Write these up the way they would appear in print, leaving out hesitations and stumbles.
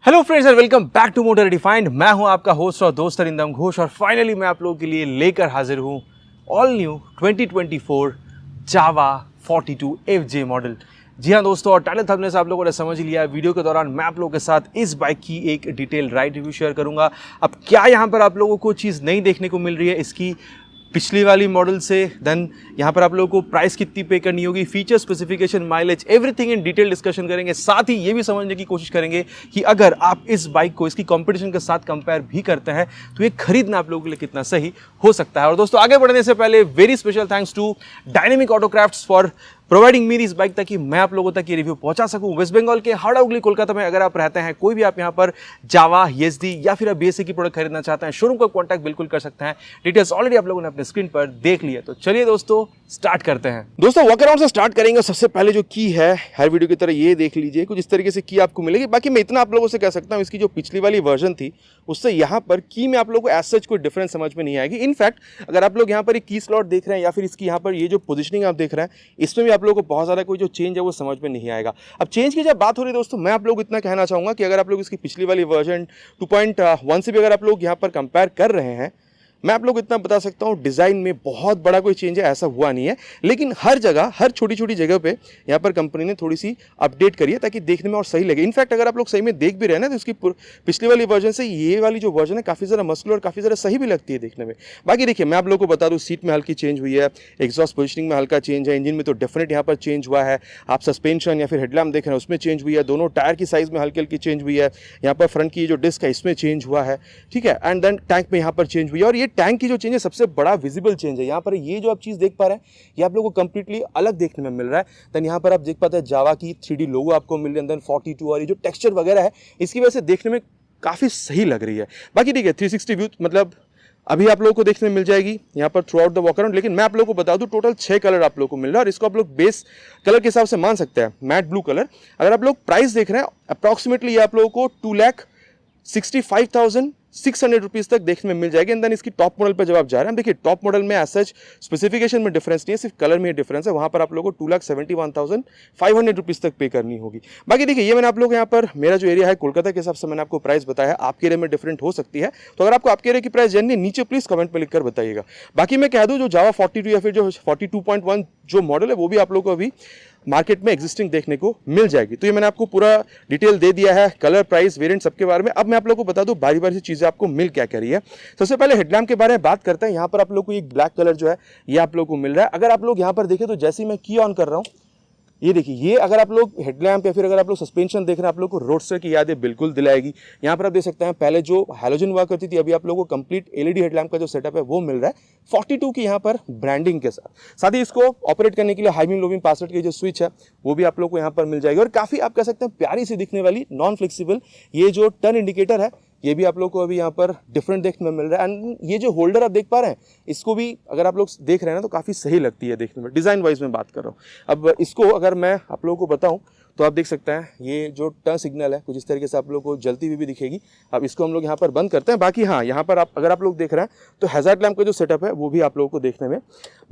Hello friends and welcome back to motor refined. मैं हूं आपका होस्ट और दोस्त अरिंदम घोष और फाइनली मैं आप लोगों के लिए लेकर हाजिर हूं ऑल न्यू 2024 जावा 42 FJ मॉडल। जी हाँ दोस्तों, और टाइटल थंबनेल से आप लोगों ने समझ ही लिया है। वीडियो के दौरान मैं आप लोगों के साथ इस बाइक की एक डिटेल राइड रिव्यू शेयर करूंगा। अब क्या यहाँ पर आप लोगों को चीज़ नई देखने को मिल रही है इसकी पिछली वाली मॉडल से, देन यहाँ पर आप लोगों को प्राइस कितनी पे करनी होगी, feature specification, mileage, everything in detail discussion करेंगे। साथ ही ये भी समझने की कोशिश करेंगे कि अगर आप इस बाइक को इसकी कंपटीशन के साथ कंपेयर भी करते हैं तो ये खरीदना आप लोगों के लिए कितना सही हो सकता है। और दोस्तों आगे बढ़ने से पहले very special thanks to dynamic autocrafts for providing me this bike ताकि मैं आप लोगों तक ये रिव्यू पहुंचा सकूं। वेस्ट बंगाल के हावड़ा हुगली कोलकाता में अगर आप रहते हैं, कोई भी आप यहां पर जावा, येज़दी या फिर BSA की प्रोडक्ट खरीदना चाहते हैं, शोरूम को कांटेक्ट बिल्कुल कर सकते हैं। डिटेल्स ऑलरेडी आप लोगों ने अपने स्क्रीन पर देख लिया। तो चलिए दोस्तों स्टार्ट करते हैं। दोस्तों वॉक अराउंड से स्टार्ट करेंगे। सबसे पहले जो की है, हर वीडियो की तरह ये देख लीजिए, कुछ इस तरीके से की आपको मिलेगी। बाकी मैं इतना आप लोगों से कह सकता हूँ, इसकी जो पिछली वाली वर्जन थी उससे यहाँ पर की में आप लोगों को एज सच कोई डिफरेंस समझ में नहीं आएगी। इनफैक्ट अगर आप लोग यहाँ पर एक की स्लॉट देख रहे हैं या फिर इसकी यहाँ पर ये जो पोजिशनिंग आप देख रहे हैं, इसमें भी आप लोगों को बहुत ज़्यादा कोई जो चेंज है वो समझ में नहीं आएगा। अब चेंज की जब बात हो रही है दोस्तों, मैं आप लोग को इतना कहना चाहूँगा कि अगर आप लोग इसकी पिछली वाली वर्जन 2.1 से भी अगर आप लोग यहाँ पर कंपेयर कर रहे हैं, मैं आप लोग इतना बता सकता हूँ डिज़ाइन में बहुत बड़ा कोई चेंज है ऐसा हुआ नहीं है। लेकिन हर जगह, हर छोटी छोटी जगह पे यहाँ पर कंपनी ने थोड़ी सी अपडेट करी है ताकि देखने में और सही लगे। इनफैक्ट अगर आप लोग सही में देख भी रहे हैं ना, तो इसकी पिछली वाली वर्जन से ये वाली जो वर्जन है काफ़ी ज़्यादा मस्कुलर और काफ़ी ज़्यादा सही भी लगती है देखने में। बाकी देखिए, मैं आप लोग को बता दूँ, सीट में हल्की चेंज हुई है, एग्जॉस्ट पोजिशनिंग में हल्का चेंज है, इंजन में तो डेफिनेट यहाँ पर चेंज हुआ है। आप सस्पेंशन या फिर हेडलैम्प देख रहे हैं उसमें चेंज हुई है, दोनों टायर की साइज़ में हल्की हल्की चेंज हुई है। यहाँ पर फ्रंट की जो डिस्क है इसमें चेंज हुआ है, ठीक है। एंड देन टैंक में यहाँ पर चेंज हुई है, और ये टैंक की जो चेंज है सबसे बड़ा विजिबल चेंज है। यहाँ पर ये जो आप चीज़ देख पा रहे हैं ये आप लोगों को कंप्लीटली अलग देखने में मिल रहा है। देन यहाँ पर आप देख पाते हैं जावा की 3D लोगो आपको मिल रही है, देन 42 और ये जो टेक्सचर वगैरह है इसकी वजह से देखने में काफ़ी सही लग रही है। बाकी ठीक है, 360 व्यू मतलब अभी आप लोगों को देखने में मिल जाएगी यहाँ पर through out the walk around. लेकिन मैं आप लोगों को बता दूं, टोटल 6 कलर आप लोगों को मिल रहा है और इसको आप लोग बेस कलर के हिसाब से मान सकते हैं, मैट ब्लू कलर। अगर आप लोग प्राइस देख रहे हैं, अप्रॉक्सीमेटली ये आप लोगों को 2,65,600 रुपीज़ तक देखने में मिल जाएगी। एंड देन इसकी टॉप मॉडल पर जब आप जा रहे हैं, देखिए टॉप मॉडल में एज सच स्पेसिफिकेशन में डिफरेंस नहीं है, सिर्फ कलर में डिफरेंस है। वहाँ पर आप लोगों को 2,71,500 रुपीज़ तक पे करनी होगी। बाकी देखिए, ये मैंने आप लोग यहाँ पर, मेरा जो एरिया है कोलकाता के हिसाब से मैंने आपको प्राइस बताया, आपके एरिया में डिफरेंट हो सकती है। तो अगर आपको आपके एरिया की प्राइस जाननी है, नीचे प्लीज़ कमेंट में लिखकर बताइएगा। बाकी मैं कह दूँ, जो जावा 42 या फिर जो 42.1 जो मॉडल है वो भी आप लोग को अभी मार्केट में एग्जिस्टिंग देखने को मिल जाएगी। तो ये मैंने आपको पूरा डिटेल दे दिया है, कलर, प्राइस, वेरिएंट सबके बारे में। अब मैं आप लोगों को बता दूं बारी बारी से चीज़ें आपको मिल क्या क्या रही है। सबसे पहले हेडलैम्प के बारे में बात करते हैं। यहाँ पर आप लोग को एक ब्लैक कलर जो है ये आप लोग को मिल रहा है। अगर आप लोग यहाँ पर देखें तो जैसे ही मैं की ऑन कर रहा हूँ, ये देखिए, ये अगर आप लोग हेडलैम्प या फिर अगर आप लोग सस्पेंशन देख रहे हैं, आप लोग को रोडस्टर की यादें बिल्कुल दिलाएगी। यहाँ पर आप देख सकते हैं, पहले जो हैलोजन हुआ करती थी, अभी आप लोगों को कंप्लीट LED हेडलैम्प का जो सेटअप है वो मिल रहा है 42 की यहाँ पर ब्रांडिंग के साथ ही इसको ऑपरेट करने के लिए high beam low beam password की जो स्विच है वो भी आप लोग को यहाँ पर मिल जाएगी। और काफ़ी आप कह सकते हैं प्यारी सी दिखने वाली नॉन फ्लेक्सिबल ये जो टर्न इंडिकेटर है ये भी आप लोग को अभी यहाँ पर डिफरेंट देखने में मिल रहा है। एंड ये जो होल्डर आप देख पा रहे हैं, इसको भी अगर आप लोग देख रहे हैं ना तो काफ़ी सही लगती है देखने में, डिज़ाइन वाइज में बात कर रहा हूँ। अब इसको अगर मैं आप लोगों को बताऊँ तो आप देख सकते हैं ये जो टर्न सिग्नल है कुछ इस तरीके से आप लोग को जलती हुई भी दिखेगी। अब इसको हम लोग यहाँ पर बंद करते हैं। बाकी हाँ, यहाँ पर अगर आप लोग देख रहे हैं तो हैजार्ड लैम्प का जो सेटअप है वो भी आप लोगों को देखने में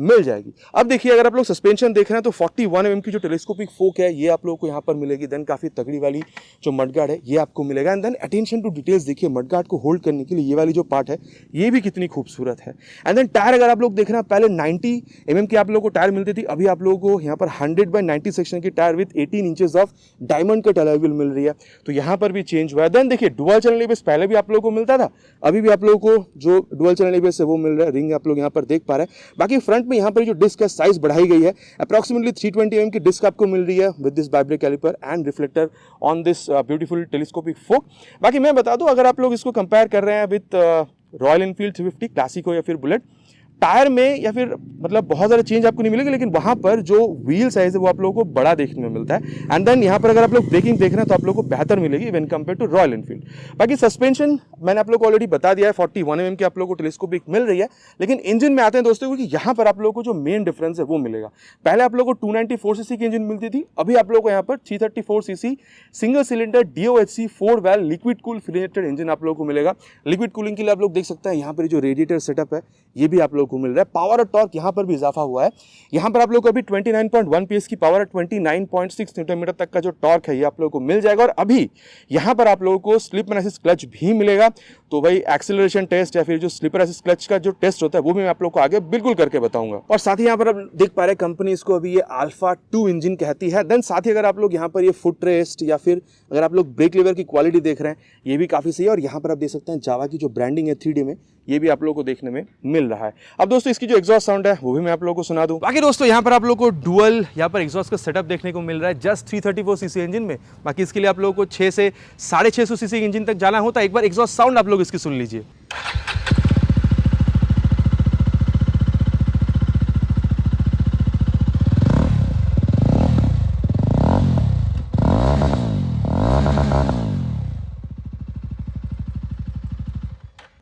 मिल जाएगी। अब देखिए, अगर आप लोग सस्पेंशन देख रहे हैं तो 41 mm की जो टेलीस्कोपिक फोक है ये आप लोगों को यहाँ पर मिलेगी। देन काफ़ी तगड़ी वाली जो मडगार्ड है ये आपको मिलेगा। And then attention to details देखिए, मडगार्ड को होल्ड करने के लिए ये वाली जो पार्ट है ये भी कितनी खूबसूरत है। एंड देन टायर अगर आप लोग देख रहे हैं, पहले 90 mm की आप लोगों को टायर मिलती थी, अभी आप लोगों को यहाँ पर 100/90 सेक्शन की tyre with 18 inches of diamond cut alloy wheel मिल रही है। तो यहाँ पर भी चेंज हुआ है। देन देखिए, डुअल चैनल एबीएस पहले भी आप लोगों को मिलता था, अभी भी आप लोगों को जो डुअल चैनल एबीएस है वो मिल रहा है। रिंग आप लोग यहाँ पर देख पा रहे हैं। बाकी फ्रंट में यहाँ पर जो डिस्क है साइज बढ़ाई गई है, अप्रॉक्सीमेटली 320 mm की डिस्क आपको मिल रही है with this ByBre caliper and reflector on this beautiful telescopic fork. बाकी मैं बता दूं, अगर आप लोग इसको कंपेयर कर रहे हैं विद रॉयल एनफील्ड 350 क्लासिक हो या फिर बुलेट, टायर में या फिर मतलब बहुत ज़्यादा चेंज आपको नहीं मिलेगा, लेकिन वहाँ पर जो व्हील साइज है वो आप लोगों को बड़ा देखने में मिलता है। एंड देन यहाँ पर अगर आप लोग ब्रेकिंग देख रहे हैं तो आप लोगों को बेहतर मिलेगी when compare to Royal Enfield. बाकी सस्पेंशन मैंने आप लोग को ऑलरेडी बता दिया है, 41 mm की आप लोगों को टेलीस्कोपिक मिल रही है। लेकिन इंजन में आते हैं दोस्तों, क्योंकि यहाँ पर आप लोगों को जो मेन डिफरेंस है वो मिलेगा। पहले आप लोगों को 294 cc की इंजन मिलती थी, अभी आप लोगों को यहाँ पर 334 cc single cylinder DOHC 4 valve liquid cool filleted engine आप लोगों को मिलेगा। लिक्विड कूलिंग के लिए आप लोग देख सकते हैं यहाँ पर जो रेडिएटर सेटअप है ये भी आप लोग लोग को मिल रहा है। पावर और टॉर्क यहाँ पर भी इजाफा हुआ है। यहाँ पर आप लोग को अभी 29.1 PS की पावर, 29.6 न्यूटन मीटर तक का जो टॉर्क है ये आप लोगों को मिल जाएगा। और अभी यहाँ पर आप लोगों को स्लिप एंड असिस्ट क्लच भी मिलेगा। तो भाई एक्सेलरेशन टेस्ट या फिर जो स्लिपर असिस्ट क्लच का जो टेस्ट होता है वो भी मैं आप लोग को आगे बिल्कुल करके बताऊंगा। और साथ ही यहाँ पर आप देख पा रहे हैं कंपनी इसको अभी ये अल्फा 2 इंजन कहती है। देन साथ ही अगर आप लोग यहाँ पर ये फुट रेस्ट या फिर अगर आप लोग ब्रेक लीवर की क्वालिटी देख रहे हैं ये भी काफी सही है। और यहाँ पर आप देख सकते हैं जावा की जो ब्रांडिंग है 3D में ये भी आप लोगों को देखने में मिल रहा है। अब दोस्तों इसकी जो एग्जॉस्ट साउंड है वो भी मैं आप लोगों को सुना दूं। बाकी दोस्तों यहाँ पर आप लोगों को डुअल यहाँ पर एग्जॉस्ट का सेटअप देखने को मिल रहा है जस्ट 334 सीसी इंजन में। बाकी इसके लिए आप लोगों को 6 से 650 सीसी इंजन तक जाना होता है। एक बार एग्जॉस्ट साउंड आप लोग इसकी सुन लीजिए।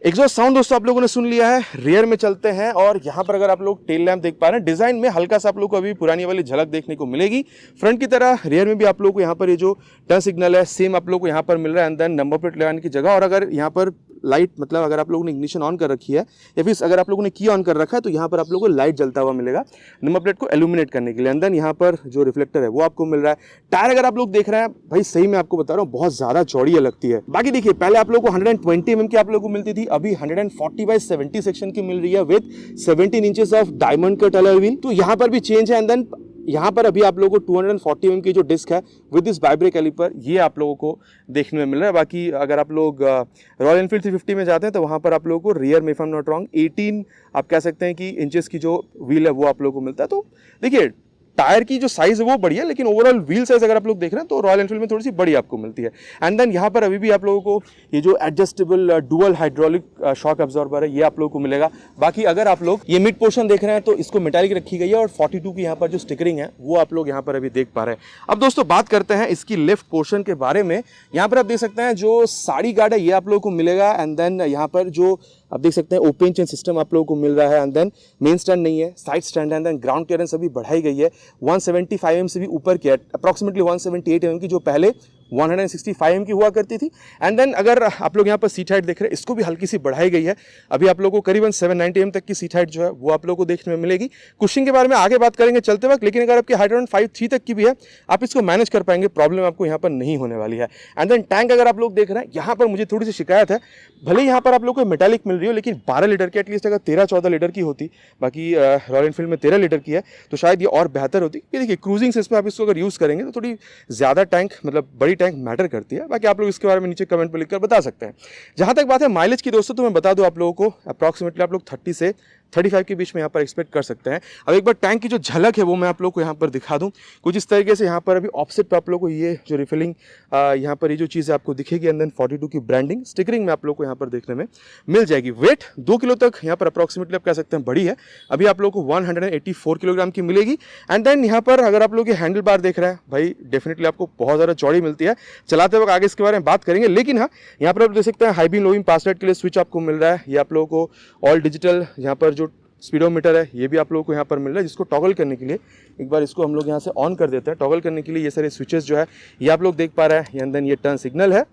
एग्जॉस्ट साउंड दोस्तों आप लोगों ने सुन लिया है। रियर में चलते हैं और यहाँ पर अगर आप लोग टेल लैंप देख पा रहे हैं डिजाइन में हल्का सा आप लोग को अभी पुरानी वाली झलक देखने को मिलेगी। फ्रंट की तरह रियर में भी आप लोग को यहाँ पर ये जो टर्न सिग्नल है सेम आप लोग को यहाँ पर मिल रहा है। एंड देन नंबर प्लेट लगाने की जगह और अगर यहाँ पर लाइट मतलब अगर आप लोगों ने इग्निशन ऑन कर रखी है या फिर अगर आप लोगों ने की ऑन कर रखा है तो यहाँ पर आप लोगों को लाइट जलता हुआ मिलेगा नंबर प्लेट को एल्यूमिनेट करने के लिए। एंड देन यहाँ पर जो रिफ्लेक्टर है वो आपको मिल रहा है। टायर अगर आप लोग देख रहे हैं भाई सही में आपको बता रहा हूँ बहुत ज्यादा चौड़ी लगती है। बाकी देखिए पहले आप लोगों को 120 mm की आप लोगों को मिलती थी, अभी 140/70 सेक्शन की मिल रही है with 17 inches of diamond cut alloy wheel. तो यहाँ पर भी चेंज है। एंड देन यहाँ पर अभी आप लोगों को 240 mm की जो डिस्क है विद दिस बाइब्रेक कैलिपर ये आप लोगों को देखने में मिल रहा है। बाकी अगर आप लोग रॉयल एनफील्ड 350 में जाते हैं तो वहाँ पर आप लोगों को रियर में if I am not wrong 18 आप कह सकते हैं कि इंचेस की जो व्हील है वो आप लोगों को मिलता है। तो देखिए टायर की जो साइज है वो बढ़िया है लेकिन ओवरऑल व्हील साइज अगर आप लोग देख रहे हैं तो रॉयल एनफील्ड में थोड़ी सी बड़ी आपको मिलती है। एंड देन यहाँ पर अभी भी आप लोगों को ये जो adjustable dual hydraulic shock absorber है ये आप लोगों को मिलेगा। बाकी अगर आप लोग ये मिड पोर्शन देख रहे हैं तो इसको मेटालिक रखी गई है और 42 की यहाँ पर जो स्टिकरिंग है वो आप लोग यहाँ पर अभी देख पा रहे हैं। अब दोस्तों बात करते हैं इसकी लेफ्ट पोर्शन के बारे में। यहाँ पर आप देख सकते हैं जो साड़ी गार्ड है ये आप लोगों को मिलेगा। एंड देन यहाँ पर जो आप देख सकते हैं ओपन चेन सिस्टम आप लोगों को मिल रहा है। एंड देन मेन स्टैंड नहीं है, साइड स्टैंड है। एंड देन ग्राउंड क्लियरेंस अभी बढ़ाई गई है 175 mm से भी ऊपर की है, अप्रॉक्सीमेटली 178 mm की जो पहले 165 mm की हुआ करती थी। एंड देन अगर आप लोग यहाँ पर सीट हाइट देख रहे हैं इसको भी हल्की सी बढ़ाई गई है। अभी आप लोगों को करीबन 790 mm तक की सीट हाइट जो है वो आप लोगों को देखने में मिलेगी। कुशिंग के बारे में आगे बात करेंगे चलते वक्त, लेकिन अगर आपकी हाइट अराउंड 5'3" तक की भी है आप इसको मैनेज कर पाएंगे, प्रॉब्लम आपको यहाँ पर नहीं होने वाली है। एंड देन टैंक अगर आप लोग देख रहे हैं यहाँ पर मुझे थोड़ी सी शिकायत है, भले यहाँ पर आप लोग को मेटालिक मिल रही हो लेकिन 12 लीटर की, एटलीस्ट अगर 13-14 लीटर की होती, बाकी रॉयल एनफील्ड में 13 लीटर की है तो शायद ये और बेहतर होती। देखिए क्रूजिंग से इसमें आप इसको अगर यूज़ करेंगे तो थोड़ी ज़्यादा टैंक मतलब बड़ी टैंक मैटर करती है। बाकी आप लोग इसके बारे में नीचे कमेंट पर लिखकर बता सकते हैं। जहाँ तक बात है माइलेज की दोस्तों तो मैं बता दूं आप लोगों को अप्रॉक्सीमेटली आप लोग 30 से 35 के बीच में यहाँ पर एक्सपेक्ट कर सकते हैं। अब एक बार टैंक की जो झलक है वो मैं आप लोग को यहाँ पर दिखा दूं कुछ इस तरीके से। यहाँ पर अभी ऑफसेट पर आप लोग को ये जो रिफिलिंग यहाँ पर ये जो चीज़ आपको दिखेगी एंड देन 42 की ब्रांडिंग स्टिकरिंग में आप लोग को यहाँ पर देखने में मिल जाएगी। वेट 2 किलो तक यहाँ पर अप्रॉक्सीमेटली आप कह सकते हैं बड़ी है, अभी आप लोग को 184 किलोग्राम की मिलेगी। एंड देन यहाँ पर अगर आप लोग ये हैंडल बार देख रहे हैं भाई डेफिनेटली आपको बहुत ज़्यादा चौड़ी मिलती है। चलाते वक्त आगे इसके बारे में बात करेंगे, लेकिन हाँ यहाँ पर आप देख सकते हैं हाई बीम लो बीम पास लाइट के लिए स्विच आपको मिल रहा है। ये आप लोगों को ऑल डिजिटल यहाँ पर जो स्पीडोमीटर है ये भी आप लोगों को यहाँ पर मिल रहा है, जिसको टॉगल करने के लिए एक बार इसको हम लोग यहाँ से ऑन कर देते हैं। टॉगल करने के लिए ये सारे स्विचेस जो है ये आप लोग देख पा रहे हैं। एंड देन ये टर्न सिग्नल है,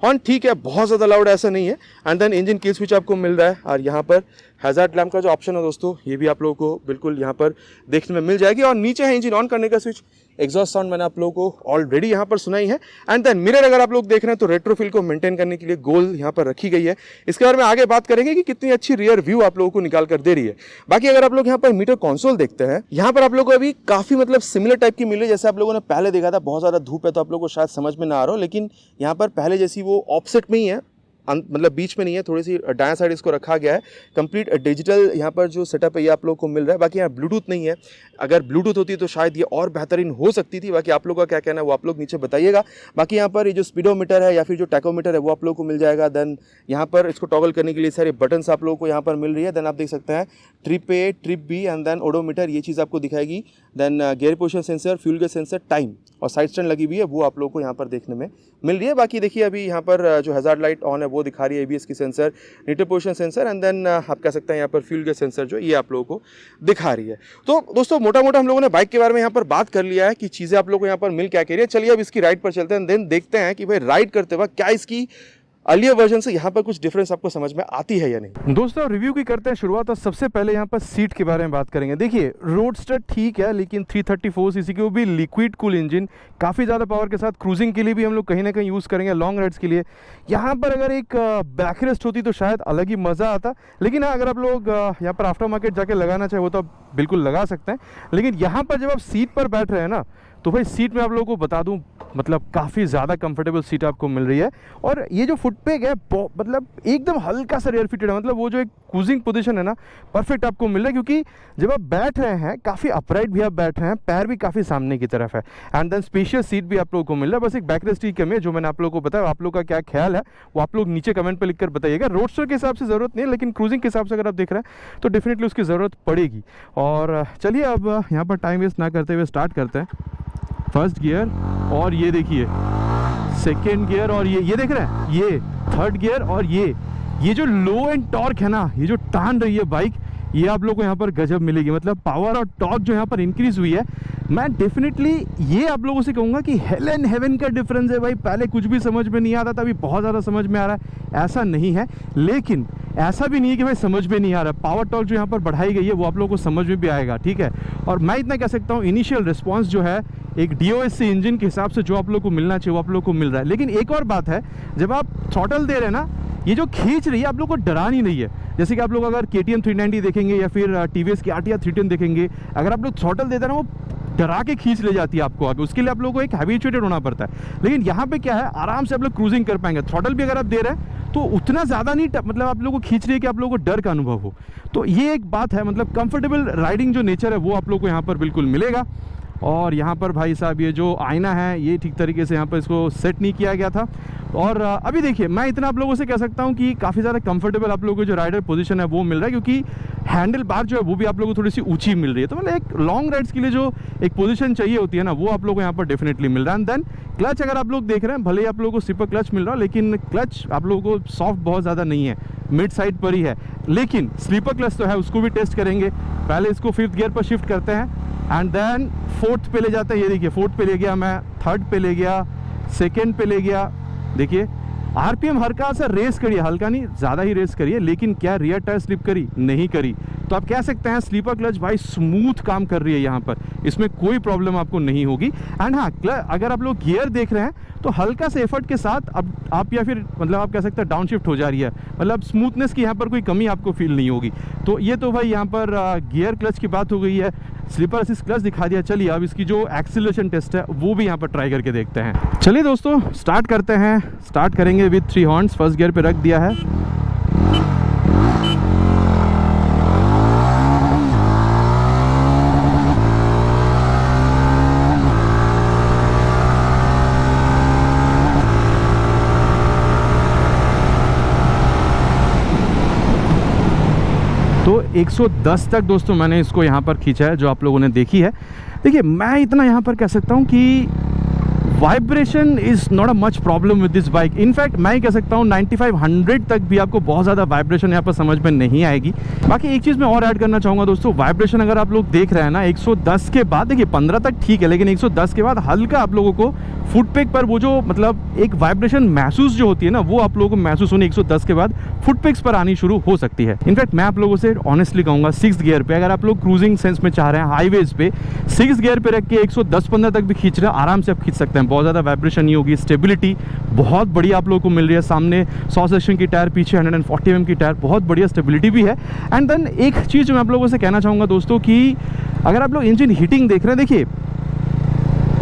हॉर्न ठीक है बहुत ज़्यादा लाउड ऐसा नहीं है। एंड देन इंजन की स्विच आपको मिल रहा है और यहाँ पर हैजार्ड लैम्प का जो ऑप्शन है दोस्तों ये भी आप लोगों को बिल्कुल यहाँ पर देखने में मिल जाएगी। और नीचे है इंजन ऑन करने का स्विच। एग्जॉस्ट साउंड मैंने आप लोगों को ऑलरेडी यहाँ पर सुनाई है। एंड देन मिरर अगर आप लोग देख रहे हैं तो रेट्रोफिल को मेंटेन करने के लिए गोल यहाँ पर रखी गई है। इसके बारे में आगे बात करेंगे कि कितनी अच्छी रियर व्यू आप लोगों को निकाल कर दे रही है। बाकी अगर आप लोग यहाँ पर मीटर कंसोल देखते हैं यहाँ पर आप लोगों को अभी काफी मतलब सिमिलर टाइप की मिल रही है जैसे आप लोगों ने पहले देखा था। बहुत ज़्यादा धूप है तो आप लोगों को शायद समझ में ना आ रहा हो, लेकिन यहाँ पर पहले जैसी वो ऑफसेट में ही है, मतलब बीच में नहीं है, थोड़ी सी दायां साइड इसको रखा गया है। कंप्लीट डिजिटल यहाँ पर जो सेटअप है ये आप लोग को मिल रहा है। बाकी यहाँ ब्लूटूथ नहीं है, अगर ब्लूटूथ होती तो शायद ये और बेहतरीन हो सकती थी। बाकी आप लोग का क्या कहना है वो आप लोग नीचे बताइएगा। बाकी यहाँ पर ये जो स्पीडोमीटर है या फिर जो टैकोमीटर है वो आप लोग को मिल जाएगा। देन यहाँ पर इसको टॉगल करने के लिए सारे बटन्स आप लोगों को यहाँ पर मिल रही है। देन आप देख सकते हैं trip A trip B and then odometer ये चीज़ आपको दिखाएगी। Then gear position sensor, fuel gas sensor, time और साइड स्टैंड लगी हुई है वो आप लोग को यहाँ पर देखने में मिल रही है। बाकी देखिए अभी यहाँ पर जो हैजार्ड लाइट ऑन है वो दिखा रही है, ABS की sensor, neutral position sensor and then आप कह सकते हैं यहाँ पर फ्यूल गैस सेंसर जो ये आप लोगों को दिखा रही है। तो दोस्तों मोटा मोटा हम लोगों ने बाइक के बारे में यहाँ पर बात कर लिया है कि चीज़ें आप लोगों को यहाँ पर मिल क्या कह रही है। चलिए अब इसकी राइड पर चलते हैं, देन देखते हैं कि भाई राइड करते वक्त क्या इसकी अर्लियर वर्जन से यहाँ पर कुछ डिफरेंस आपको समझ में आती है या नहीं। दोस्तों रिव्यू की करते हैं शुरुआत, और सबसे पहले यहाँ पर सीट के बारे में बात करेंगे। देखिए रोडस्टर ठीक है, लेकिन 334 सीसी की वो भी लिक्विड कूल इंजन, काफ़ी ज़्यादा पावर के साथ क्रूजिंग के लिए भी हम लोग कहीं ना कहीं यूज़ करेंगे, लॉन्ग राइड्स के लिए। यहाँ पर अगर एक बैकरेस्ट होती तो शायद अलग ही मज़ा आता, लेकिन हाँ अगर आप लोग यहाँ पर आफ्टर मार्केट जाके लगाना चाहे वो तो आप बिल्कुल लगा सकते हैं। लेकिन यहाँ पर जब आप सीट पर बैठ रहे हैं ना, तो भाई सीट में आप लोगों को बता दूं मतलब काफ़ी ज़्यादा कंफर्टेबल सीट आपको मिल रही है। और ये जो फुटपैक है मतलब एकदम हल्का सा रेयर फिटेड है, मतलब वो जो एक क्रूजिंग पोजीशन है ना परफेक्ट आपको मिल रहा है, क्योंकि जब आप बैठ रहे हैं काफ़ी अपराइट भी आप बैठ रहे हैं, पैर भी काफ़ी सामने की तरफ है, एंड देन स्पेशियस सीट भी आप लोगों को मिल रहा है। बस एक बैकरेस्ट की कमी है जो मैंने आप लोगों को बताया। आप लोग का क्या ख्याल है वो आप लोग नीचे कमेंट पर लिखकर बताइएगा। रोडस्टर के हिसाब से ज़रूरत नहीं है, लेकिन क्रूजिंग के हिसाब से अगर आप देख रहे हैं तो डेफिनेटली उसकी ज़रूरत पड़ेगी। और चलिए अब यहाँ पर टाइम वेस्ट ना करते हुए स्टार्ट करते हैं। फर्स्ट गियर, और ये देखिए सेकेंड गियर, और ये देख रहे हैं ये थर्ड गियर, और ये जो लो एंड टॉर्क है ना, ये जो टान रही है बाइक, ये आप लोग को यहाँ पर गजब मिलेगी। मतलब पावर और टॉर्क जो यहाँ पर इंक्रीज हुई है, मैं डेफिनेटली ये आप लोगों से कहूँगा कि हेल एंड हेवन का डिफरेंस है भाई। पहले कुछ भी समझ में नहीं आता था, अभी बहुत ज़्यादा समझ में आ रहा है, ऐसा नहीं है। लेकिन ऐसा भी नहीं है कि भाई समझ में नहीं आ रहा। पावर टॉर्क जो यहाँ पर बढ़ाई गई है वो आप लोगों को समझ में भी आएगा, ठीक है। और मैं इतना कह सकता हूँ इनिशियल रिस्पॉन्स जो है एक DOSC इंजन के हिसाब से जो आप लोग को मिलना चाहिए वो आप लोग को मिल रहा है। लेकिन एक और बात है, जब आप थ्रॉटल दे रहे हैं ना, ये जो खींच रही है आप लोग को डरा नहीं रही है। जैसे कि आप लोग अगर KTM 390 देखेंगे या फिर TVS की RTR 310 देखेंगे, अगर आप लोग थ्रॉटल देते हैं ना वो डरा के खींच ले जाती है आपको आगे, उसके लिए आप लोगों को एक हैबिचुएटेड होना पड़ता है। लेकिन यहाँ पे क्या है, आराम से आप लोग क्रूजिंग कर पाएंगे। थ्रॉटल भी अगर आप दे रहे हैं तो उतना ज़्यादा नहीं मतलब आप लोगों को खींच रही है कि आप लोगों को डर का अनुभव हो। तो ये एक बात है, मतलब कंफर्टेबल राइडिंग जो नेचर है वो आप लोग को यहाँ पर बिल्कुल मिलेगा। और यहाँ पर भाई साहब ये जो आईना है ये ठीक तरीके से यहाँ पर इसको सेट नहीं किया गया था। और अभी देखिए मैं इतना आप लोगों से कह सकता हूँ कि काफ़ी ज़्यादा कंफर्टेबल आप लोगों को जो राइडर पोजीशन है वो मिल रहा है, क्योंकि हैंडल बार जो है वो भी आप लोगों को थोड़ी सी ऊंची मिल रही है। तो मतलब एक लॉन्ग राइड्स के लिए जो एक पोजीशन चाहिए होती है ना वो आप लोगों को यहाँ पर डेफिनेटली मिल रहा है। एंड देन क्लच अगर आप लोग देख रहे हैं, भले ही आप लोगों को स्लीपर क्लच मिल रहा है, लेकिन क्लच आप लोगों को सॉफ्ट बहुत ज़्यादा नहीं है, मिड साइड पर ही है। लेकिन स्लीपर क्लच तो है, उसको भी टेस्ट करेंगे। पहले इसको 5th गियर पर शिफ्ट करते हैं एंड देन 4th पे ले जाते हैं। ये देखिए 4th पे ले गया मैं, 3rd पे ले गया, 2nd पे ले गया। देखिए RPM हल्का सा रेस करिए, हल्का नहीं ज़्यादा ही रेस करिए, लेकिन क्या रियर टायर स्लिप करी? नहीं करी। तो आप कह सकते हैं स्लीपर क्लच भाई स्मूथ काम कर रही है यहाँ पर, इसमें कोई प्रॉब्लम आपको नहीं होगी। एंड हाँ अगर आप लोग गियर देख रहे हैं तो हल्का से एफर्ट के साथ अब आप या फिर मतलब आप कह सकते हैं डाउन शिफ्ट हो जा रही है, मतलब स्मूथनेस की यहाँ पर कोई कमी आपको फील नहीं होगी। तो ये तो भाई यहाँ पर गियर क्लच की बात हो गई है, स्लीपर असिस्ट क्लच दिखा दिया। चलिए अब इसकी जो एक्सीलरेशन टेस्ट है वो भी यहाँ पर ट्राई करके देखते हैं। चलिए दोस्तों स्टार्ट करते हैं, स्टार्ट करेंगे विद 3 हॉर्न्स। फर्स्ट गियर पे रख दिया है। तो 110 तक दोस्तों मैंने इसको यहाँ पर खींचा है जो आप लोगों ने देखी है। देखिए मैं इतना यहाँ पर कह सकता हूँ कि vibration is not a much problem with this bike. In fact मैं ही कह सकता हूँ 95-100 तक भी आपको बहुत ज़्यादा वाइब्रेशन यहाँ पर समझ में नहीं आएगी। बाकी एक चीज़ मैं और ऐड करना चाहूँगा दोस्तों, वाइब्रेशन अगर आप लोग देख रहे हैं ना 110 के बाद, देखिए 15 तक ठीक है, लेकिन 110 के बाद हल्का आप लोगों को फुटपेक पर वो जो मतलब एक वाइब्रेशन महसूस जो होती है ना वो आप लोगों को महसूस होने 110 के बाद फुटपेक्स पर आनी शुरू हो सकती है। इनफैक्ट मैं आप लोगों से ऑनेस्टली कहूँगा 6th गियर पे अगर आप लोग क्रूजिंग सेंस में चाह रहे हैं हाईवेज पे 6th गियर पे रख के 110-15 तक भी खींच रहे हैं, आराम से आप खींच सकते हैं, बहुत ज़्यादा वाइब्रेशन नहीं होगी। स्टेबिलिटी बहुत बढ़िया आप लोगों को मिल रही है, सामने 100 सेक्शन की टायर, पीछे 140 mm की टायर, बहुत बढ़िया स्टेबिलिटी भी है। एंड देन एक चीज़ जो मैं आप लोगों से कहना चाहूँगा दोस्तों कि अगर आप लोग इंजन हीटिंग देख रहे हैं, देखिए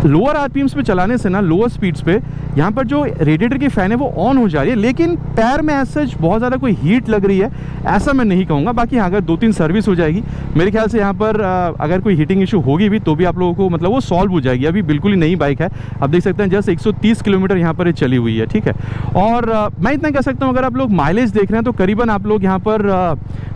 लोअर RPMs पे चलाने से ना, लोअर स्पीड्स पे यहाँ पर जो रेडिएटर की फ़ैन है वो ऑन हो जा रही है, लेकिन पैर में ऐसा बहुत ज़्यादा कोई हीट लग रही है ऐसा मैं नहीं कहूँगा। बाकी हाँ अगर 2-3 सर्विस हो जाएगी मेरे ख्याल से यहाँ पर अगर कोई हीटिंग इशू होगी भी तो भी आप लोगों को मतलब वो सॉल्व हो जाएगी। अभी बिल्कुल ही नई बाइक है, आप देख सकते हैं जस्ट 130 किलोमीटर यहाँ पर चली हुई है, ठीक है। और मैं इतना कह सकता हूँ अगर आप लोग माइलेज देख रहे हैं तो करीबन आप लोग यहाँ पर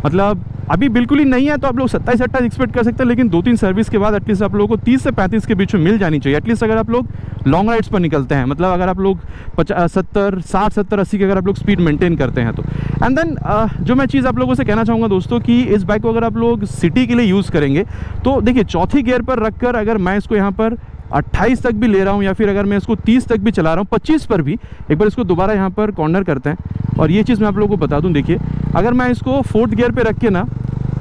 मतलब अभी बिल्कुल ही नहीं है तो आप लोग 27-28 एक्सपेक्ट कर सकते हैं, लेकिन 2-3 सर्विस के बाद एटलीस्ट आप लोगों को 30 से 35 के बीच में मिल जानी चाहिए एटलीस्ट अगर आप लोग लॉन्ग राइड्स पर निकलते हैं। मतलब अगर आप लोग 60-70-80 की अगर आप लोग स्पीड मेंटेन करते हैं तो। एंड देन जो मैं चीज़ आप लोगों से कहना चाहूँगा दोस्तों कि इस बाइक को अगर आप लोग सिटी के लिए यूज़ करेंगे तो देखिए 4थी गियर पर रखकर अगर मैं इसको यहाँ पर 28 तक भी ले रहा हूँ या फिर अगर मैं इसको 30 तक भी चला रहा हूँ, 25 पर भी, एक बार इसको दोबारा यहाँ पर कॉर्नर करते हैं और ये चीज़ मैं आप लोगों को बता दूँ। देखिए अगर मैं इसको 4th गियर पे रख के ना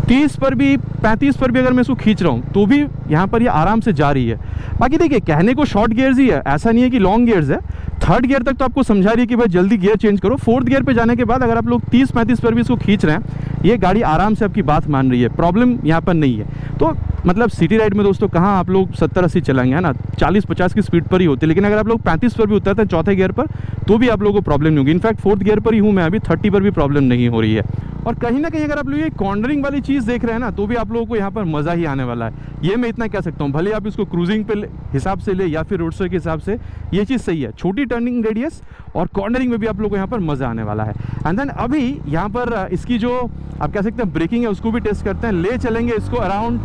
30 पर भी 35 पर भी अगर मैं इसको खींच रहा हूँ तो भी यहाँ पर ये आराम से जा रही है। बाकी देखिए कहने को शॉर्ट गियर्स ही है, ऐसा नहीं है कि लॉन्ग गियर्स है। 3rd गियर तक तो आपको समझा रही है कि भाई जल्दी गियर चेंज करो। 4th गियर पे जाने के बाद अगर आप लोग 30-35 पर भी इसको खींच रहे हैं, ये गाड़ी आराम से आपकी बात मान रही है, प्रॉब्लम यहाँ पर नहीं है। तो मतलब सिटी राइड में दोस्तों कहाँ आप लोग 70-80 चलाएंगे, है ना, 40-50 की स्पीड पर ही होती है। लेकिन अगर आप लोग 35 पर भी उतरते हैं 4थे गियर पर तो भी आप लोगों को प्रॉब्लम नहीं होगी। इनफैक्ट 4th गियर पर ही हूँ मैं अभी, 30 पर भी प्रॉब्लम नहीं हो रही है। और कहीं ना कहीं अगर आप लोग ये कॉर्नरिंग वाली चीज़ देख रहे हैं ना तो भी आप लोगों को यहाँ पर मज़ा ही आने वाला है। ये मैं इतना कह सकता हूँ, भले आप इसको क्रूजिंग पे हिसाब से ले या फिर रोडस्टर के हिसाब से, ये चीज़ सही है। छोटी टर्निंग रेडियस और कॉर्नरिंग में भी आप लोगों को यहाँ पर मज़ा आने वाला है। एंड देन अभी यहाँ पर इसकी जो आप कह सकते हैं ब्रेकिंग है उसको भी टेस्ट करते हैं। ले चलेंगे इसको अराउंड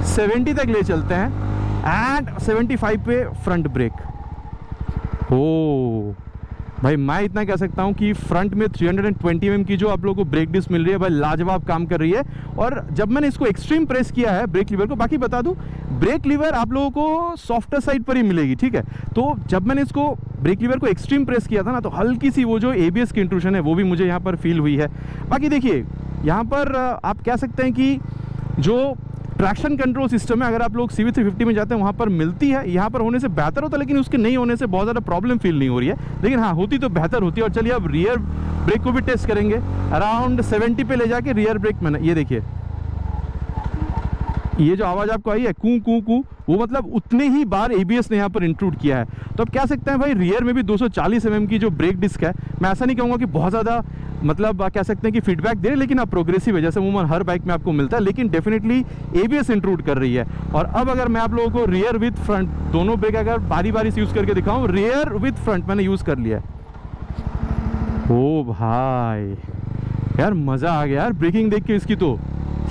70 तक ले चलते हैं एंड 75 पे फ्रंट ब्रेक। ओ भाई मैं इतना कह सकता हूँ कि फ्रंट में 320 mm की जो आप लोगों को ब्रेक डिस्क मिल रही है भाई, लाजवाब काम कर रही है। और जब मैंने इसको एक्सट्रीम प्रेस किया है ब्रेक लीवर को, बाकी बता दूँ ब्रेक लीवर आप लोगों को सॉफ्टर साइड पर ही मिलेगी, ठीक है। तो जब मैंने इसको ब्रेक लीवर को एक्सट्रीम प्रेस किया था ना तो हल्की सी वो जो ABS की इंट्रूशन है वो भी मुझे यहाँ पर फील हुई है। बाकी देखिए यहाँ पर आप कह सकते हैं कि जो ट्रैक्शन कंट्रोल सिस्टम है अगर आप लोग CV350 में जाते हैं वहाँ पर मिलती है, यहाँ पर होने से बेहतर होता है, लेकिन उसके नहीं होने से बहुत ज़्यादा प्रॉब्लम फील नहीं हो रही है। लेकिन हाँ होती तो बेहतर होती है। और चलिए अब रियर ब्रेक को भी टेस्ट करेंगे अराउंड 70 पे ले जाके रियर ब्रेक में। ये देखिए ये जो आवाज़ आपको आई है कू कू कू, वो मतलब उतने ही बार ABS ने यहाँ पर इंक्लूड किया है। तो अब कह सकते हैं भाई रियर में भी 240 mm की जो ब्रेक डिस्क है, मैं ऐसा नहीं कहूँगा कि बहुत ज़्यादा मतलब कह सकते हैं कि फीडबैक दे रहे, लेकिन आप प्रोग्रेसिव है जैसे अमूमन हर बाइक में आपको मिलता है, लेकिन डेफिनेटली ABS इंक्लूड कर रही है। और अब अगर मैं आप लोगों को रियर विथ फ्रंट दोनों ब्रेक अगर बारी बारी से यूज़ करके दिखाऊँ, रियर विथ फ्रंट मैंने यूज़ कर लिया है। ओ भाई यार मज़ा आ गया यार ब्रेकिंग देख के इसकी, तो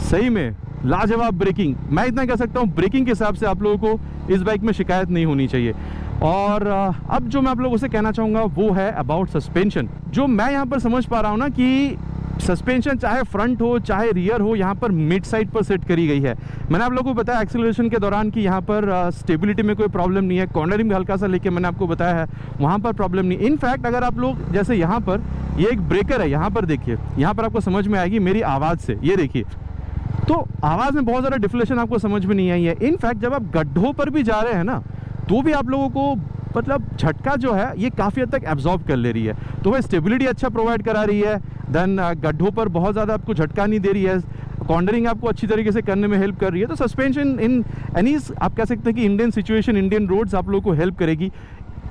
सही में लाजवाब ब्रेकिंग। मैं इतना कह सकता हूँ ब्रेकिंग के हिसाब से आप लोगों को इस बाइक में शिकायत नहीं होनी चाहिए। और अब जो मैं आप लोगों से कहना चाहूँगा वो है अबाउट सस्पेंशन। जो मैं यहाँ पर समझ पा रहा हूँ ना कि सस्पेंशन चाहे फ्रंट हो चाहे रियर हो यहाँ पर मिड साइड पर सेट करी गई है। मैंने आप लोगों को बताया एक्सेलरेशन के दौरान कि यहाँ पर स्टेबिलिटी में कोई प्रॉब्लम नहीं है, कॉर्नरिंग में हल्का सा लेके मैंने आपको बताया है वहाँ पर प्रॉब्लम नहीं। इनफैक्ट अगर आप लोग जैसे यहाँ पर ये एक ब्रेकर है, यहाँ पर देखिए, यहाँ पर आपको समझ में आएगी मेरी आवाज़ से, ये देखिए तो आवाज़ में बहुत ज़्यादा डिफ्लेक्शन आपको समझ में नहीं आई है। इनफैक्ट जब आप गड्ढों पर भी जा रहे हैं ना तो भी आप लोगों को मतलब झटका जो है ये काफ़ी हद तक एब्जॉर्ब कर ले रही है। तो वह स्टेबिलिटी अच्छा प्रोवाइड करा रही है, देन गड्ढों पर बहुत ज़्यादा आपको झटका नहीं दे रही है, कॉर्नरिंग आपको अच्छी तरीके से करने में हेल्प कर रही है। तो सस्पेंशन इन एनी आप कह सकते हैं कि इंडियन सिचुएशन, इंडियन रोड्स आप लोगों को हेल्प करेगी,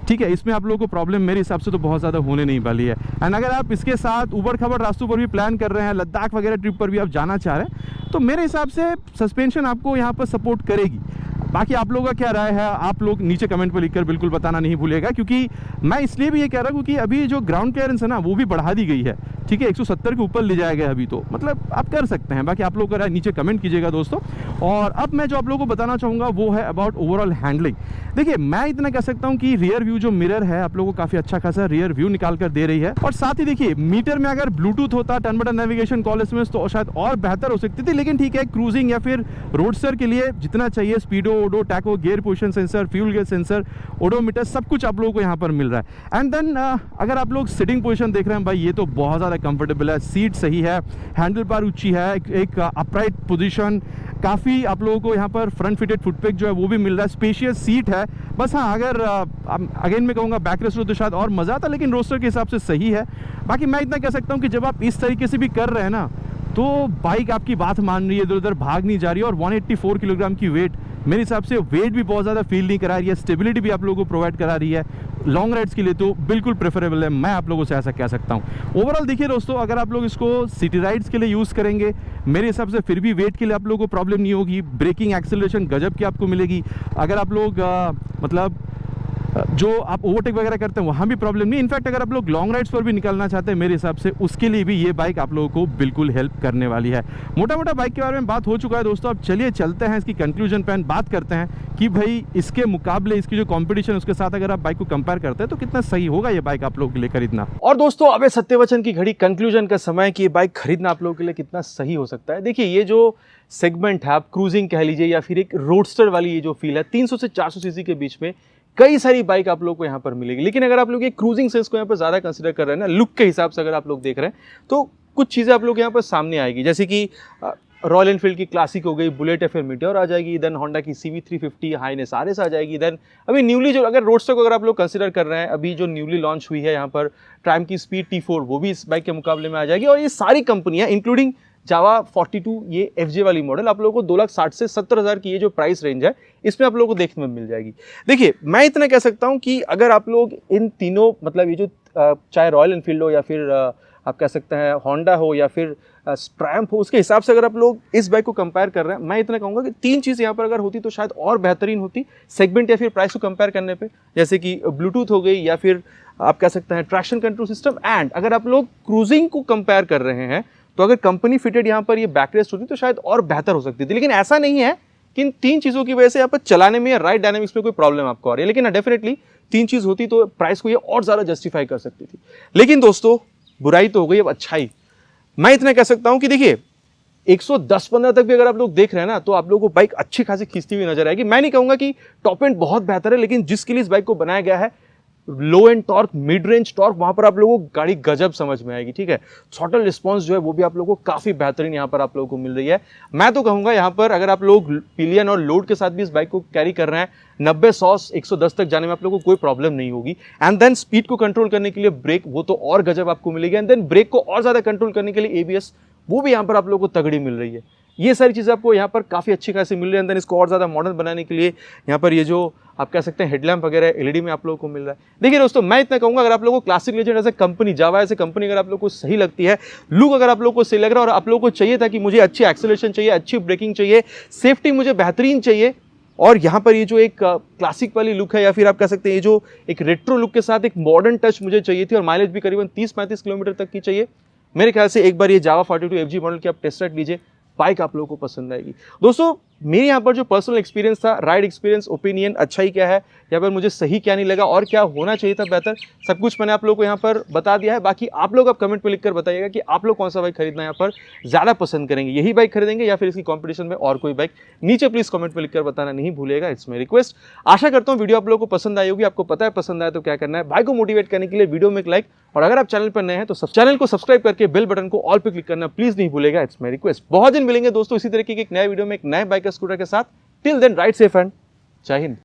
ठीक है। इसमें आप लोगों को प्रॉब्लम मेरे हिसाब से तो बहुत ज़्यादा होने नहीं वाली है। एंड अगर आप इसके साथ ऊबड़ खाबड़ रास्तों पर भी प्लान कर रहे हैं, लद्दाख वगैरह ट्रिप पर भी आप जाना चाह रहे हैं, तो मेरे हिसाब से सस्पेंशन आपको यहाँ पर सपोर्ट करेगी। बाकी आप लोगों का क्या राय है आप लोग नीचे कमेंट पर लिखकर बिल्कुल बताना नहीं भूलिएगा, क्योंकि मैं इसलिए भी ये कह रहा हूँ क्योंकि अभी जो ग्राउंड क्लियरेंस है ना वो भी बढ़ा दी गई है, ठीक है, 170 के ऊपर ले जाया गया अभी, तो मतलब आप कर सकते हैं। बाकी आप लोग का राय नीचे कमेंट कीजिएगा दोस्तों। और अब मैं जो आप लोगों को बताना चाहूँगा वो है अबाउट ओवरऑल हैंडलिंग। देखिए मैं इतना कह सकता हूँ कि रियर व्यू जो मिरर है आप लोगों को काफ़ी अच्छा खासा रियर व्यू निकाल कर दे रही है। और साथ ही देखिए मीटर में अगर ब्लूटूथ होता, turn button navigation, call SMS, तो शायद और बेहतर हो सकती थी, लेकिन ठीक है क्रूजिंग या फिर रोडस्टर के लिए जितना चाहिए speedo, odo, tacho, gear position sensor, fuel gauge sensor, odometer, सब कुछ आप लोगों को यहाँ पर मिल रहा है। एंड देन अगर आप लोग सिटिंग पोजीशन देख रहे हैं भाई, ये तो बहुत ज़्यादा कंफर्टेबल है, सीट सही है, हैंडल बार ऊंची है, एक अपराइट पोजीशन, काफ़ी आप लोगों को यहाँ पर फ्रंट फिटेड फुटपैक जो है वो भी मिल रहा है, स्पेशियस सीट है। बस हाँ अगर अगेन मैं कहूँगा बैक रेस्ट हो तो शायद और मज़ा आता, लेकिन रोस्टर के हिसाब से सही है। बाकी मैं इतना कह सकता हूँ कि जब आप इस तरीके से भी कर रहे हैं ना तो बाइक आपकी बात मान रही है, इधर उधर भाग नहीं जा रही है। और 184 किलोग्राम की वेट मेरे हिसाब से वेट भी बहुत ज़्यादा फील नहीं करा रही है, स्टेबिलिटी भी आप लोगों को प्रोवाइड करा रही है। लॉन्ग राइड्स के लिए तो बिल्कुल प्रेफरेबल है, मैं आप लोगों से ऐसा कह सकता हूँ। ओवरऑल देखिए दोस्तों, अगर आप लोग इसको सिटी राइड्स के लिए यूज़ करेंगे मेरे हिसाब से फिर भी वेट के लिए आप लोगों को प्रॉब्लम नहीं होगी। ब्रेकिंग एक्सेलरेशन गजब की आपको मिलेगी। अगर आप लोग मतलब जो आप ओवरटेक वगैरह करते हैं वहाँ भी प्रॉब्लम नहीं। इनफैक्ट अगर आप लोग लॉन्ग राइड्स पर भी निकलना चाहते हैं मेरे हिसाब से उसके लिए भी ये बाइक आप लोगों को बिल्कुल हेल्प करने वाली है। मोटा मोटा बाइक के बारे में बात हो चुका है दोस्तों, अब चलिए चलते हैं इसकी कंक्लूजन पे बात करते हैं कि भाई इसके मुकाबले इसकी जो कॉम्पिटिशन उसके साथ अगर आप बाइक को कंपेयर करते हैं तो कितना सही होगा ये बाइक आप लोगों के लिए खरीदना। और दोस्तों अबे सत्यवचन की घड़ी कंक्लूजन का समय कि ये बाइक खरीदना आप लोगों के लिए कितना सही हो सकता है। देखिए ये जो सेगमेंट है, आप क्रूजिंग कह लीजिए या फिर एक रोडस्टर वाली ये जो फील है, 300 से 400 सीसी के बीच में कई सारी बाइक आप लोगों को यहाँ पर मिलेगी। लेकिन अगर आप लोग ये क्रूजिंग सेंस को यहाँ पर ज़्यादा कंसिडर कर रहे हैं ना, लुक के हिसाब से अगर आप लोग देख रहे हैं तो कुछ चीज़ें आप लोग यहाँ पर सामने आएगी, जैसे कि रॉयल एनफील्ड की क्लासिक हो गई, बुलेट या फिर मीटियोर आ जाएगी, देन होंडा की CB350 हाईनेस RS आ जाएगी। देन अभी न्यूली जो अगर रोडस्टर को अगर आप लोग कंसिडर कर रहे हैं, अभी जो न्यूली लॉन्च हुई है यहाँ पर ट्रायम्फ की स्पीड T4 वो भी इस बाइक के मुकाबले में आ जाएगी। और ये सारी कंपनियां इंक्लूडिंग जावा 42 ये FJ वाली मॉडल आप लोगों को 2,60,000 से 70,000 की ये जो प्राइस रेंज है इसमें आप लोगों को देखने में मिल जाएगी। देखिए मैं इतना कह सकता हूँ कि अगर आप लोग इन तीनों मतलब ये जो चाहे रॉयल एनफील्ड हो या फिर आप कह सकते हैं होंडा हो या फिर ट्रायम्फ हो, उसके हिसाब से अगर आप लोग इस बाइक को कंपेयर कर रहे हैं, मैं इतना कहूँगा कि तीन चीज़ यहाँ पर अगर होती तो शायद और बेहतरीन होती सेगमेंट या फिर प्राइस को कंपेयर करने पे, जैसे कि ब्लूटूथ हो गई या फिर आप कह सकते हैं ट्रैक्शन कंट्रोल सिस्टम। एंड अगर आप लोग क्रूजिंग को कंपेयर कर रहे हैं तो अगर कंपनी फिटेड यहाँ पर ये बैकरेस्ट होती तो शायद और बेहतर हो सकती थी। लेकिन ऐसा नहीं है कि इन तीन चीज़ों की वजह से यहाँ पर चलाने में या राइड डायनामिक्स में कोई प्रॉब्लम आपको आ रही है, लेकिन डेफिनेटली तीन चीज़ होती तो प्राइस को ये और ज़्यादा जस्टिफाई कर सकती थी। लेकिन दोस्तों बुराई तो हो गई, अब अच्छाई मैं इतना कह सकता हूं कि देखिए 110-15 तक भी अगर आप लोग देख रहे हैं ना तो आप लोगों को बाइक अच्छी खासी खींचती हुई नजर आएगी। मैं नहीं कहूंगा कि टॉप एंड बहुत बेहतर है, लेकिन जिसके लिए इस बाइक को बनाया गया है low end torque, mid range torque, वहां पर आप लोगों को गाड़ी गजब समझ में आएगी। ठीक है, थ्रॉटल रिस्पांस जो है वो भी आप लोगों को काफी बेहतरीन यहाँ पर आप लोगों को मिल रही है। मैं तो कहूंगा यहाँ पर अगर आप लोग पिलियन और लोड के साथ भी इस बाइक को कैरी कर रहे हैं 90, 100, 110 तक जाने में आप लोगों को कोई प्रॉब्लम नहीं होगी। एंड देन स्पीड को कंट्रोल करने के लिए ब्रेक वो तो और गजब आपको मिलेगी। एंड देन ब्रेक को और ज्यादा कंट्रोल करने के लिए ABS वो भी यहाँ पर आप लोगों को तगड़ी मिल रही है। ये सारी चीज़ें आपको यहाँ पर काफ़ी अच्छी खासी मिल रही है। अंदर इसको और ज़्यादा मॉडर्न बनाने के लिए यहाँ पर ये जो आप कह सकते हैं हेडलैम्प वगैरह LED में आप लोगों को मिल रहा है। देखिए दोस्तों मैं इतना कहूँगा अगर आप लोगों को classic legend as a company, Jawa as a company अगर आप लोगों को सही लगती है, लुक अगर आप लोगों को सही लग रहा है और आप लोगों को चाहिए था कि मुझे अच्छी एक्सेलरेशन चाहिए, अच्छी ब्रेकिंग चाहिए, सेफ्टी मुझे बेहतरीन चाहिए, और यहाँ पर ये जो एक क्लासिक वाली लुक है या फिर आप कह सकते हैं ये जो एक रेट्रो लुक के साथ एक मॉडर्न टच मुझे चाहिए थी और माइलेज भी करीबन 30-35 किलोमीटर तक की चाहिए, मेरे ख्याल से एक बार ये जावा 42 FG मॉडल की आप टेस्ट राइड लीजिए, बाइक आप लोगों को पसंद आएगी। दोस्तों मेरे यहाँ पर जो पर्सनल एक्सपीरियंस था, राइड एक्सपीरियंस, ओपिनियन, अच्छाई क्या है, यहाँ पर मुझे सही क्या नहीं लगा और क्या होना चाहिए था बेहतर, सब कुछ मैंने आप लोगों को यहाँ पर बता दिया है। बाकी आप लोग अब कमेंट में लिखकर बताइएगा कि आप लोग कौन सा बाइक खरीदना यहाँ पर ज़्यादा पसंद करेंगे, यही बाइक खरीदेंगे या फिर इसकी कॉम्पिटिशन में और कोई बाइक, नीचे प्लीज़ कमेंट में लिखकर बताना नहीं भूलिएगा, इट्स माई रिक्वेस्ट। आशा करता हूँ वीडियो आप लोगों को पसंद आई होगी। आपको पता है पसंद आया तो क्या करना है, भाई को मोटिवेट करने के लिए वीडियो में एक लाइक, और अगर आप चैनल पर नए हैं तो चैनल को सब्सक्राइब करके बेल बटन को ऑल पे क्लिक करना प्लीज नहीं भूलेगा, इट्स माई रिक्वेस्ट। बहुत दिन मिलेंगे दोस्तों इसी तरीके के एक नए वीडियो में एक नए बाइक स्कूटर के साथ। Till then ride safe and जय हिंद।